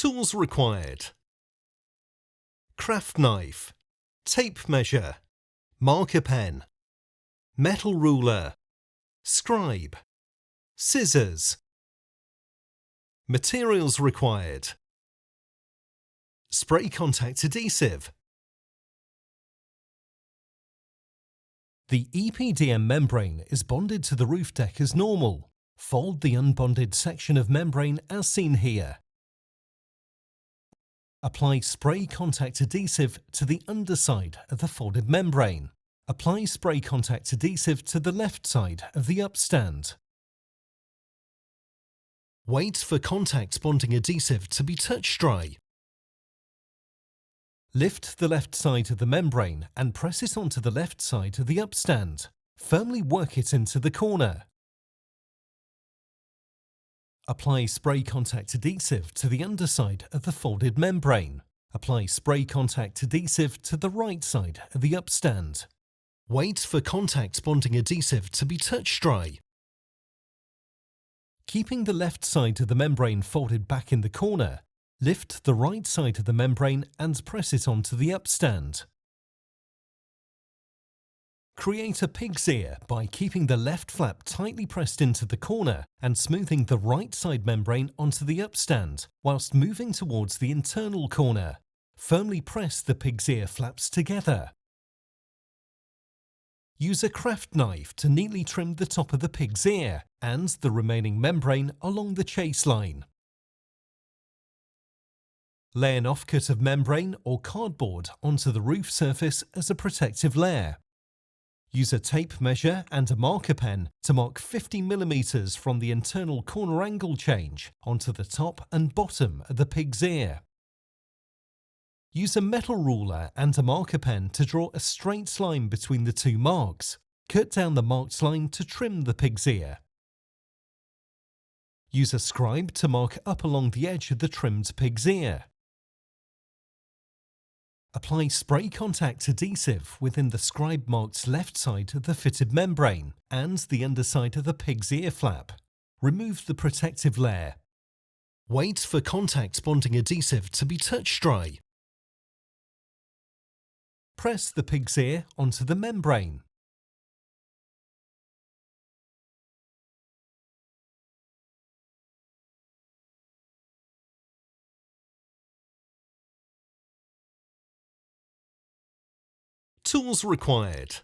Tools required: craft knife, tape measure, marker pen, metal ruler, scribe, scissors. Materials required: spray contact adhesive. The EPDM membrane is bonded to the roof deck as normal. Fold the unbonded section of membrane as seen here. Apply spray contact adhesive to the underside of the folded membrane. Apply spray contact adhesive to the left side of the upstand. Wait for contact bonding adhesive to be touch dry. Lift the left side of the membrane and press it onto the left side of the upstand. Firmly work it into the corner. Apply spray contact adhesive to the underside of the folded membrane. Apply spray contact adhesive to the right side of the upstand. Wait for contact bonding adhesive to be touch dry. Keeping the left side of the membrane folded back in the corner, lift the right side of the membrane and press it onto the upstand. Create a pig's ear by keeping the left flap tightly pressed into the corner and smoothing the right side membrane onto the upstand whilst moving towards the internal corner. Firmly press the pig's ear flaps together. Use a craft knife to neatly trim the top of the pig's ear and the remaining membrane along the chase line. Lay an offcut of membrane or cardboard onto the roof surface as a protective layer. Use a tape measure and a marker pen to mark 50 mm from the internal corner angle change onto the top and bottom of the pig's ear. Use a metal ruler and a marker pen to draw a straight line between the two marks. Cut down the marked line to trim the pig's ear. Use a scribe to mark up along the edge of the trimmed pig's ear. Apply spray contact adhesive within the scribe marked left side of the fitted membrane and the underside of the pig's ear flap. Remove the protective layer. Wait for contact bonding adhesive to be touch dry. Press the pig's ear onto the membrane. Tools required: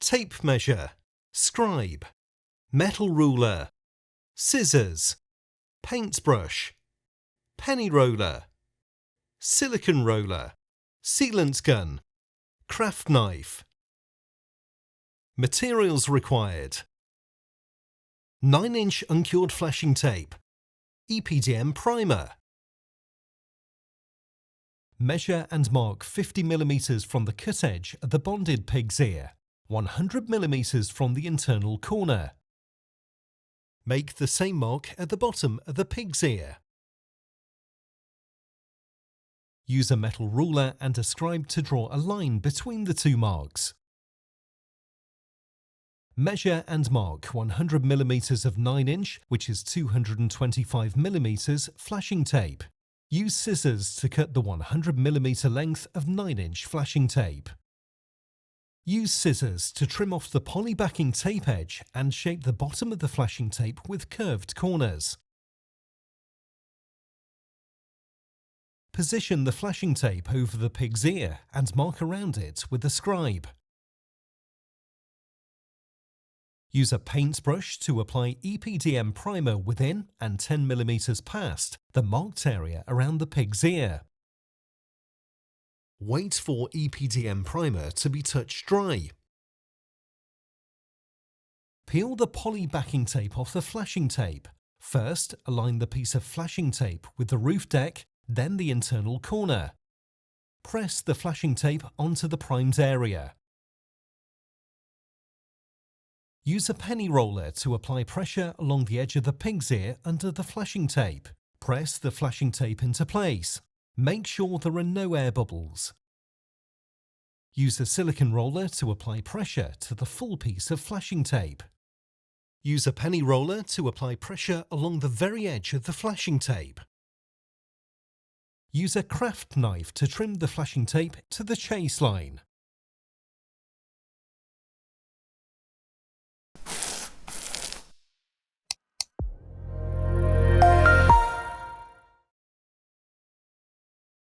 tape measure, scribe, metal ruler, scissors, paintbrush, penny roller, silicone roller, sealant gun, craft knife. Materials required: 9-inch uncured flashing tape, EPDM primer. Measure and mark 50 mm from the cut edge of the bonded pig's ear, 100 mm from the internal corner. Make the same mark at the bottom of the pig's ear. Use a metal ruler and a scribe to draw a line between the two marks. Measure and mark 100 mm of 9-inch, which is 225 mm, flashing tape. Use scissors to cut the 100 mm length of 9-inch flashing tape. Use scissors to trim off the poly backing tape edge and shape the bottom of the flashing tape with curved corners. Position the flashing tape over the pig's ear and mark around it with a scribe. Use a paintbrush to apply EPDM primer within and 10 mm past the marked area around the pig's ear. Wait for EPDM primer to be touch dry. Peel the poly backing tape off the flashing tape. First, align the piece of flashing tape with the roof deck, then the internal corner. Press the flashing tape onto the primed area. Use a penny roller to apply pressure along the edge of the pig's ear under the flashing tape. Press the flashing tape into place. Make sure there are no air bubbles. Use a silicone roller to apply pressure to the full piece of flashing tape. Use a penny roller to apply pressure along the very edge of the flashing tape. Use a craft knife to trim the flashing tape to the chase line.